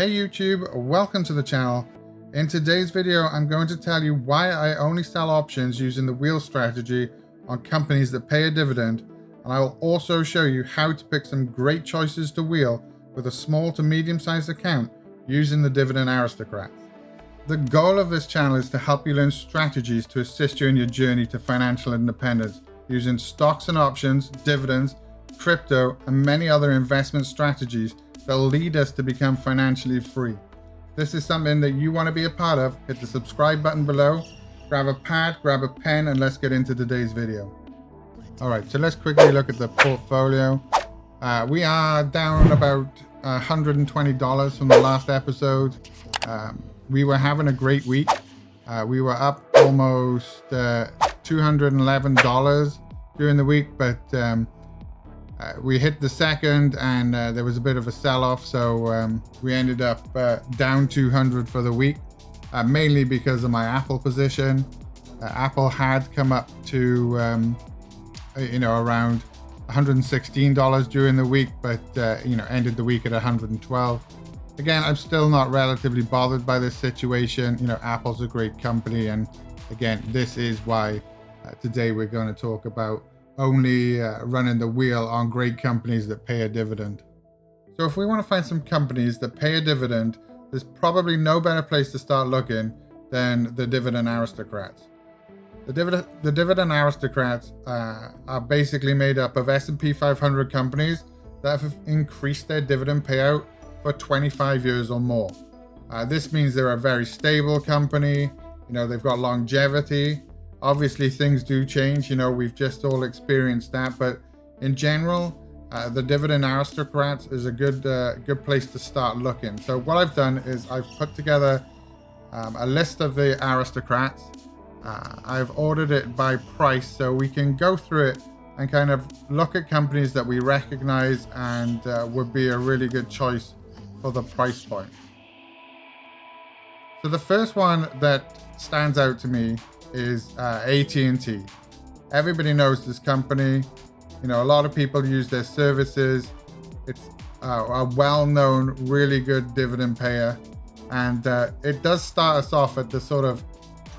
Hey YouTube, welcome to the channel. In today's video, I'm going to tell you why I only sell options using the wheel strategy on companies that pay a dividend, and I will also show you how to pick some great choices to wheel with a small to medium-sized account using the Dividend Aristocrats. The goal of this channel is to help you learn strategies to assist you in your journey to financial independence using stocks and options, dividends, crypto, and many other investment strategies that will lead us to become financially free. If this is something that you want to be a part of, hit the subscribe button below, grab a pad, grab a pen, and let's get into today's video. All right, so let's quickly look at the portfolio. We are down about $120 from the last episode. We were having a great week. We were up almost $211 during the week, but we hit the second and there was a bit of a sell-off, so we ended up down 200 for the week, mainly because of my Apple position. Apple had come up to around $116 during the week, but ended the week at 112. Again, I'm still not relatively bothered by this situation. Apple's a great company, and again, this is why today we're going to talk about only running the wheel on great companies that pay a dividend. So if we want to find some companies that pay a dividend, there's probably no better place to start looking than the Dividend Aristocrats. The Dividend Aristocrats are basically made up of S&P 500 companies that have increased their dividend payout for 25 years or more. This means they're a very stable company. They've got longevity. Obviously, things do change. We've just all experienced that. But in general, the Dividend Aristocrats is a good place to start looking. So what I've done is I've put together a list of the aristocrats. I've ordered it by price, so we can go through it and kind of look at companies that we recognize and would be a really good choice for the price point. So the first one that stands out to me is AT&T. Everybody knows this company. A lot of people use their services. It's a well-known, really good dividend payer, and it does start us off at the sort of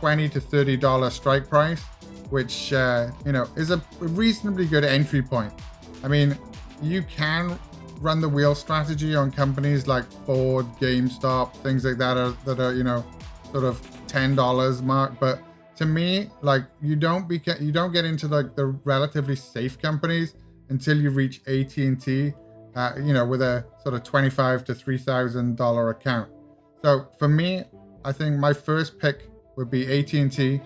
$20 to $30 strike price, which is a reasonably good entry point. I mean, you can run the wheel strategy on companies like Ford, GameStop, things like that are sort of $10 mark, but to me, you don't get into the relatively safe companies until you reach AT&T, with a sort of $25 to $3,000 account. So for me, I think my first pick would be AT&T.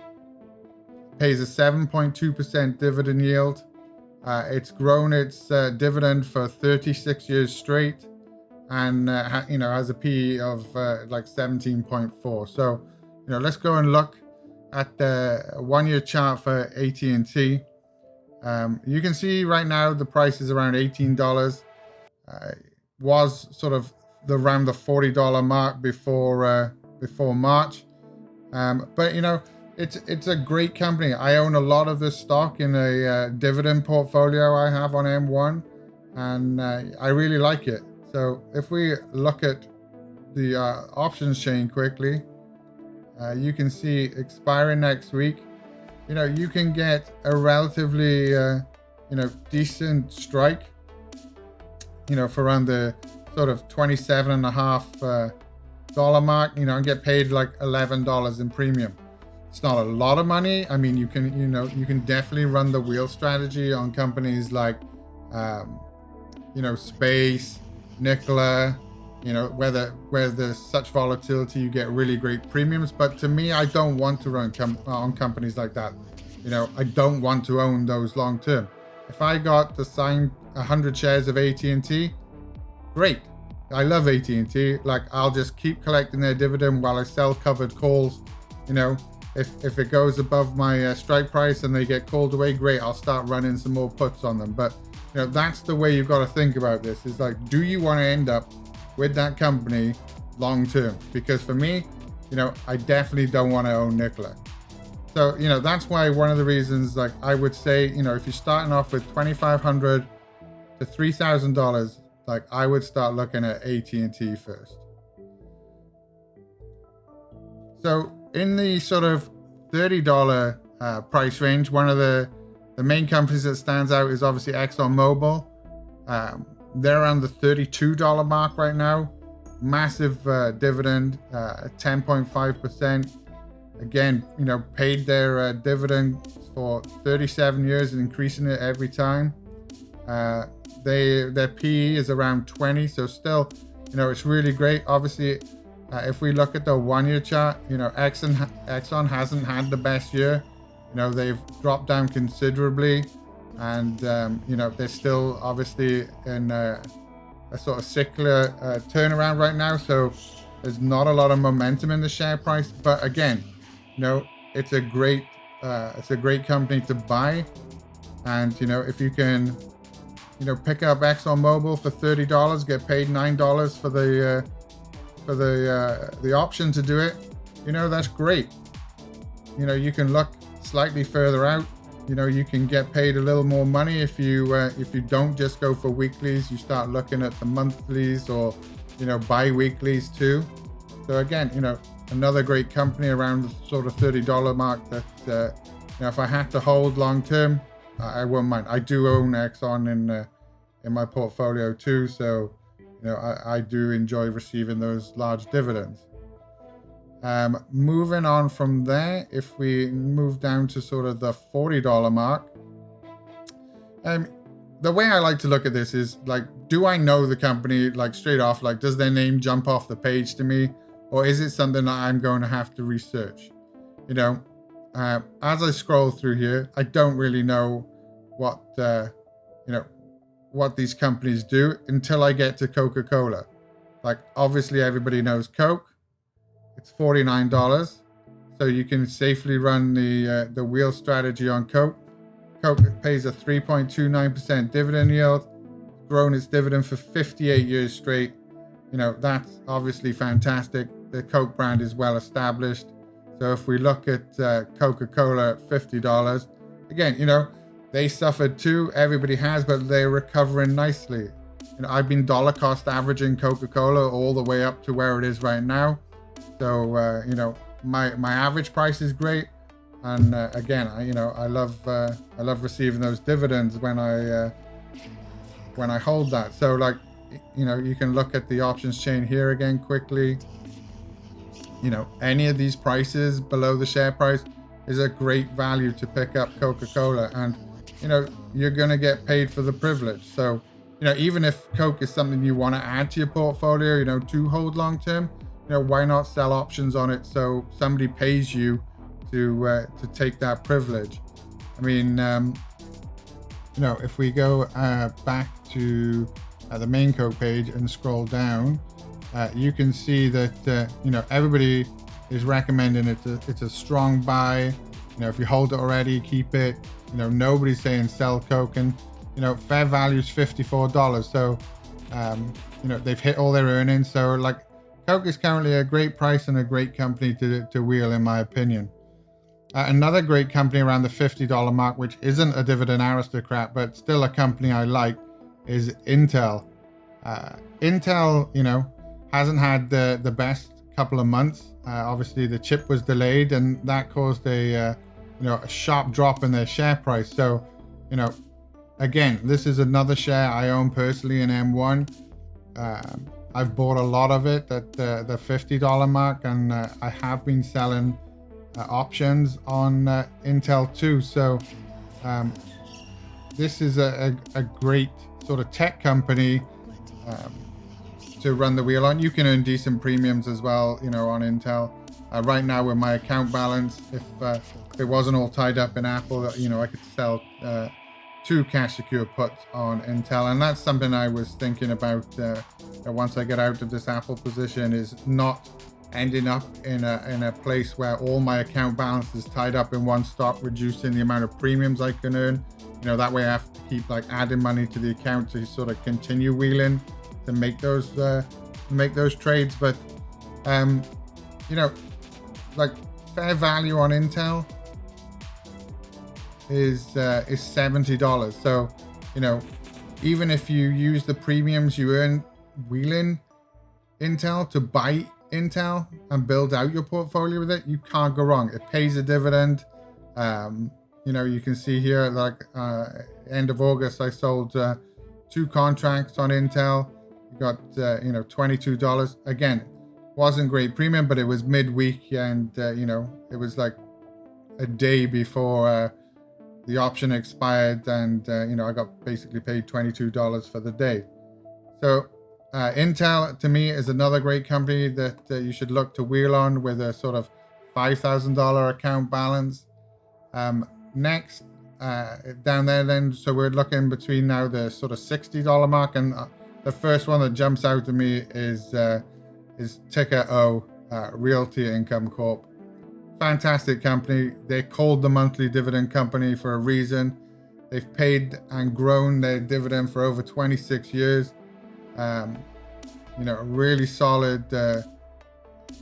Pays a 7.2% dividend yield. It's grown its dividend for 36 years straight, and has a PE of 17.4. So let's go and look at the 1-year chart for AT&T. You can see right now the price is around $18. Was sort of around the $40 mark before March. But it's a great company. I own a lot of this stock in a dividend portfolio I have on M1, and I really like it. So if we look at the options chain quickly, you can see expiring next week. You can get a relatively decent strike, for around the sort of $27.5 mark, and get paid like $11 in premium. It's not a lot of money. I mean, you can definitely run the wheel strategy on companies like Space, Nikola, where there's such volatility, you get really great premiums. But to me, I don't want to run on companies like that. I don't want to own those long term. If I got to sign 100 shares of AT&T, great. I love AT&T. I'll just keep collecting their dividend while I sell covered calls. If it goes above my strike price and they get called away, great. I'll start running some more puts on them. But that's the way you've got to think about this. Is do you want to end up with that company long term? Because for me, I definitely don't want to own Nikola. So that's why one of the reasons I would say if you're starting off with $2,500 to $3,000, I would start looking at AT&T first. So in the sort of $30 price range, one of the main companies that stands out is obviously ExxonMobil. They're around the $32 mark right now. Massive dividend, 10.5%. Again, paid their dividend for 37 years and increasing it every time. Their PE is around 20, so still, it's really great. Obviously, if we look at the 1-year chart, Exxon hasn't had the best year. They've dropped down considerably, and they're still obviously in a sort of secular turnaround right now. So there's not a lot of momentum in the share price. But again, it's a great company to buy, and if you can pick up ExxonMobil for $30, get paid $9 for the option to do it, that's great. You can look slightly further out. You can get paid a little more money if you don't just go for weeklies. You start looking at the monthlies or bi-weeklies too. So again, another great company around the sort of $30 mark that if I had to hold long term, I wouldn't mind. I do own Exxon in my portfolio too, so I do enjoy receiving those large dividends. Moving on from there, if we move down to sort of the $40 mark, the way I like to look at this is like, do I know the company like straight off? Like, does their name jump off the page to me, or is it something that I'm going to have to research? As I scroll through here, I don't really know what these companies do until I get to Coca-Cola. Like, obviously everybody knows Coke. It's $49, so you can safely run the wheel strategy on Coke. Coke pays a 3.29% dividend yield, grown its dividend for 58 years straight. That's obviously fantastic. The Coke brand is well established. So if we look at Coca-Cola at $50, again, they suffered too. Everybody has, but they're recovering nicely. I've been dollar cost averaging Coca-Cola all the way up to where it is right now. So my average price is great, and again, I love receiving those dividends when I hold that. So like, you can look at the options chain here again quickly. Any of these prices below the share price is a great value to pick up Coca-Cola, and you're gonna get paid for the privilege. So even if Coke is something you want to add to your portfolio, to hold long term, why not sell options on it so somebody pays you to take that privilege? I mean, if we go back to the main Coke page and scroll down, you can see that everybody is recommending it. It's a strong buy. If you hold it already, keep it. Nobody's saying sell Coke, and fair value is $54. So they've hit all their earnings. So like, Coke is currently a great price and a great company to wheel, in my opinion. Another great company around the $50 mark, which isn't a dividend aristocrat, but still a company I like, is Intel. Intel, hasn't had the best couple of months. Obviously, the chip was delayed, and that caused a sharp drop in their share price. So, again, this is another share I own personally in M1. I've bought a lot of it at the $50 mark, and I have been selling options on Intel too. So this is a great sort of tech company to run the wheel on. You can earn decent premiums as well, on Intel. Right now with my account balance, if it wasn't all tied up in Apple, I could sell 2 cash secure puts on Intel, and that's something I was thinking about once I get out of this Apple position, is not ending up in a place where all my account balance is tied up in one stock, reducing the amount of premiums I can earn. That way I have to keep like adding money to the account to sort of continue wheeling to make those trades. But like, fair value on Intel is $70. So even if you use the premiums you earn wheeling Intel to buy Intel and build out your portfolio with it, you can't go wrong. It pays a dividend. You can see here, like end of August, I sold 2 contracts on Intel. You got $22. Again, wasn't great premium, but it was midweek, and it was like a day before the option expired, and I got basically paid $22 for the day. So Intel to me is another great company that you should look to wheel on with a sort of $5,000 account balance. Next down there then, so we're looking between now the sort of $60 mark, and the first one that jumps out to me is ticker O, Realty Income Corp. Fantastic company. They're called the monthly dividend company for a reason. They've paid and grown their dividend for over 26 years. Really solid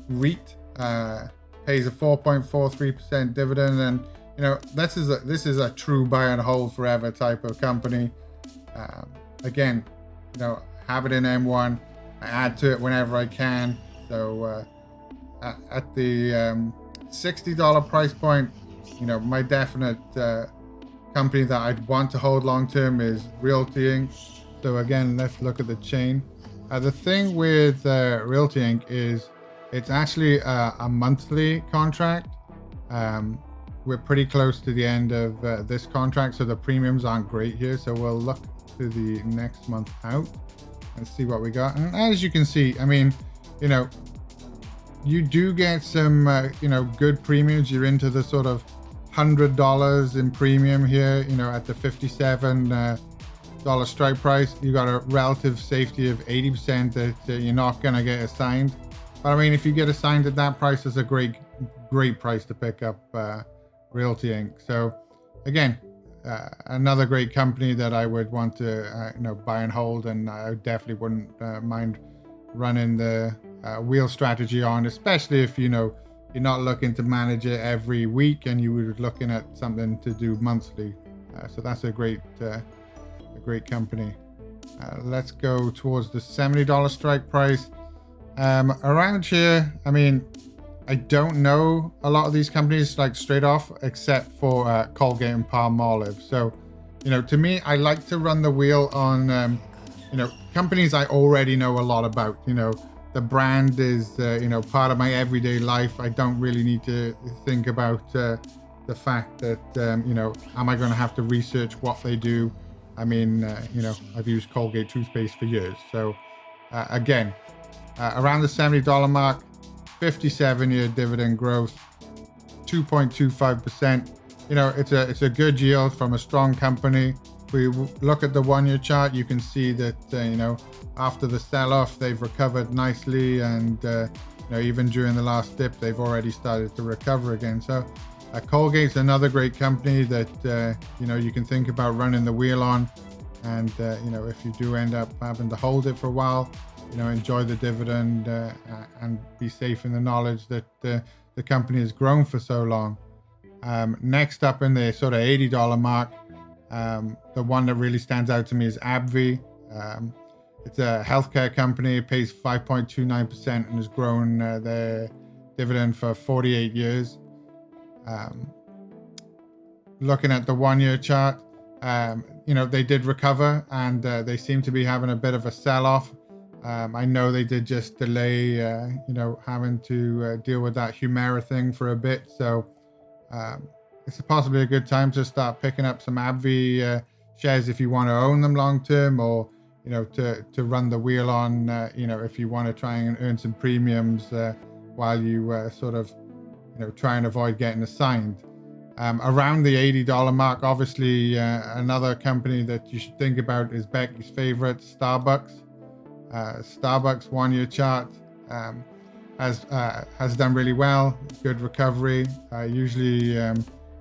REIT, pays a 4.43% dividend, and this is a true buy and hold forever type of company. Again, have it in M1. I add to it whenever I can. So at the $60 price point, my definite company that I'd want to hold long term is Realty Inc. So again, let's look at the chain. The thing with Realty Inc. is it's actually a monthly contract. We're pretty close to the end of this contract, so the premiums aren't great here. So we'll look to the next month out and see what we got. And as you can see, I mean, you do get some, good premiums. You're into the sort of $100 in premium here, at the $57 strike price. You got a relative safety of 80% that you're not going to get assigned. But I mean, if you get assigned at that price, it's a great price to pick up Realty Inc. So again, another great company that I would want to buy and hold, and I definitely wouldn't mind running the wheel strategy on, especially if you're not looking to manage it every week and you were looking at something to do monthly. So that's a great company. Let's go towards the $70 strike price. Around here, I mean, I don't know a lot of these companies like straight off, except for Colgate and Palmolive. So, to me, I like to run the wheel on, companies I already know a lot about. The brand is, part of my everyday life. I don't really need to think about the fact that, am I going to have to research what they do? I mean, I've used Colgate toothpaste for years. So, again, around the $70 mark, 57-year dividend growth, 2.25%. It's a good yield from a strong company. If we look at the 1-year chart, you can see that after the sell-off, they've recovered nicely, and even during the last dip, they've already started to recover again. So Colgate's another great company that you can think about running the wheel on, and if you do end up having to hold it for a while, enjoy the dividend and be safe in the knowledge that the company has grown for so long. Next up in the sort of $80 mark, the one that really stands out to me is AbbVie. It's a healthcare company. It pays 5.29% and has grown their dividend for 48 years. Looking at the 1-year chart, they did recover, and they seem to be having a bit of a sell-off. I know they did just delay, having to deal with that Humira thing for a bit. So it's possibly a good time to start picking up some AbbVie shares if you want to own them long term, or to run the wheel on, if you want to try and earn some premiums while you sort of try and avoid getting assigned. Around the $80 mark, obviously another company that you should think about is Becky's favorite, Starbucks. Starbucks 1-year chart has done really well. Good recovery, usually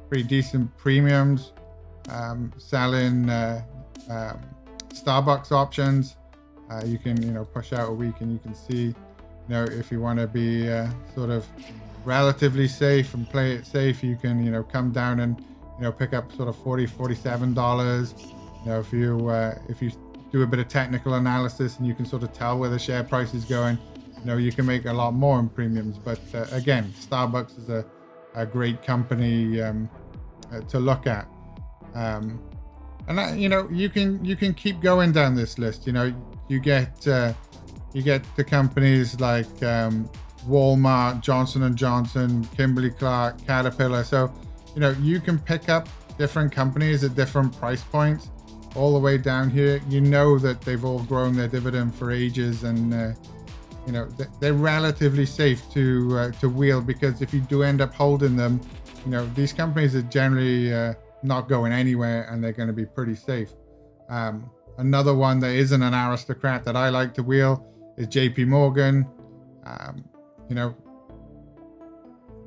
pretty decent premiums. Selling Starbucks options, you can push out a week, and you can see if you want to be sort of relatively safe and play it safe, you can come down and pick up sort of $47. If you do a bit of technical analysis and you can sort of tell where the share price is going, you can make a lot more in premiums. But again, Starbucks is a great company to look at. And that, you can keep going down this list. You get the companies like Walmart, Johnson & Johnson, Kimberly-Clark, Caterpillar. So you can pick up different companies at different price points all the way down here. That they've all grown their dividend for ages, and they're relatively safe to wheel, because if you do end up holding them, these companies are generally not going anywhere, and they're going to be pretty safe. Another one that isn't an aristocrat that I like to wheel is JP Morgan.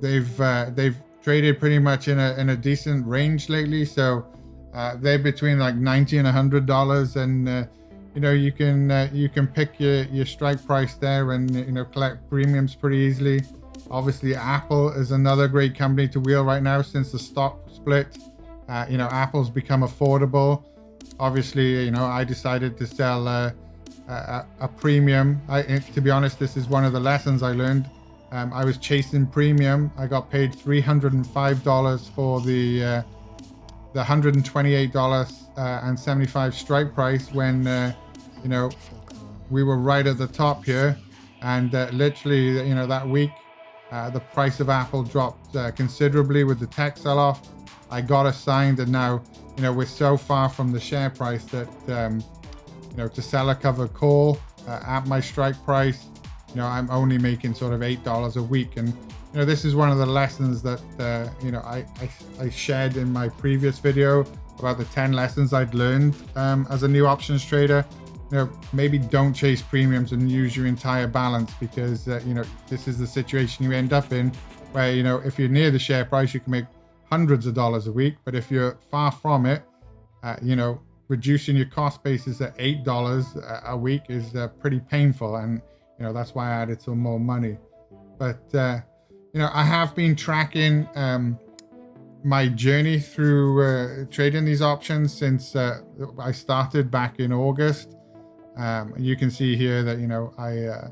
They've traded pretty much in a decent range lately, so they're between like $90 and $100, and you can pick your strike price there and collect premiums pretty easily. Obviously, Apple is another great company to wheel right now since the stock split. Apple's become affordable. Obviously, I decided to sell a premium. To be honest, this is one of the lessons I learned. I was chasing premium. I got paid $305 for the $128.75 strike price when we were right at the top here, and literally that week the price of Apple dropped considerably with the tech sell-off. I got assigned, and now we're so far from the share price that to sell a covered call at my strike price, I'm only making sort of $8 a week. And this is one of the lessons that I shared in my previous video about the 10 lessons I'd learned as a new options trader. Maybe don't chase premiums and use your entire balance, because this is the situation you end up in, where if you're near the share price, you can make hundreds of dollars a week. But if you're far from it, reducing your cost basis at $8 a week is pretty painful, and that's why I added some more money. But I have been tracking my journey through trading these options since I started back in August. You can see here that I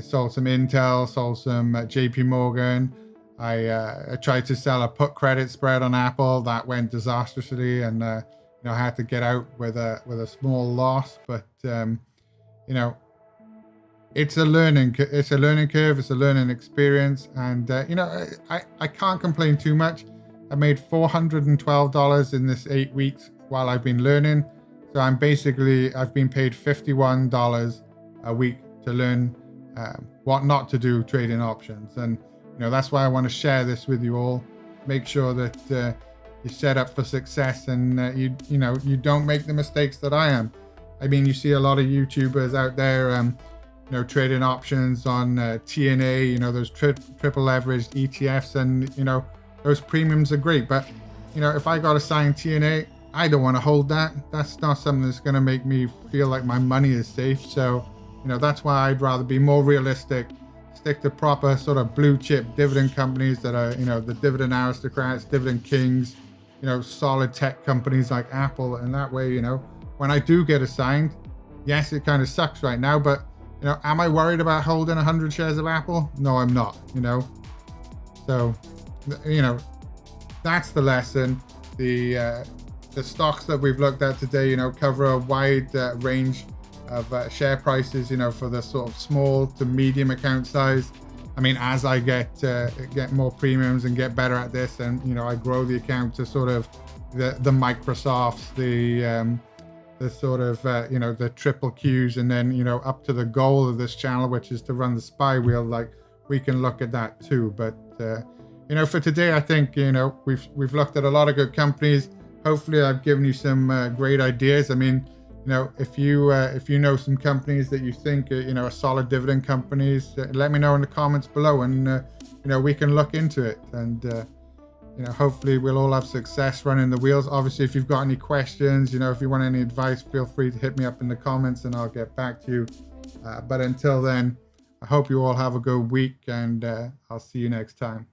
sold some Intel, sold some JP Morgan. I tried to sell a put credit spread on Apple. That went disastrously, and I had to get out with a small loss. But it's a learning curve, it's a learning experience, and I can't complain too much. I made $412 in this 8 weeks while I've been learning. So I've been paid $51 a week to learn what not to do trading options. And that's why I want to share this with you all. Make sure that you're set up for success, and you don't make the mistakes that I am. I mean, you see a lot of YouTubers out there trading options on TNA, those triple leveraged ETFs, and those premiums are great. But if I got assigned TNA, I don't want to hold that. That's not something that's going to make me feel like my money is safe. So that's why I'd rather be more realistic, stick to proper sort of blue chip dividend companies that are the Dividend Aristocrats, Dividend Kings, solid tech companies like Apple. And that way, when I do get assigned, yes, it kind of sucks right now, but am I worried about holding 100 shares of Apple? No, I'm not. So that's the lesson. The stocks that we've looked at today, cover a wide range of share prices, for the sort of small to medium account size. I mean, as I get more premiums and get better at this, and I grow the account to sort of the Microsofts, the sort of the triple Qs, and then up to the goal of this channel, which is to run the spy wheel. Like, we can look at that too. But for today, I think we've looked at a lot of good companies. Hopefully I've given you some great ideas. I mean, if you know some companies that you think are solid dividend companies, let me know in the comments below, and we can look into it. And hopefully we'll all have success running the wheels. Obviously, if you've got any questions, if you want any advice, feel free to hit me up in the comments and I'll get back to you. But until then, I hope you all have a good week, and I'll see you next time.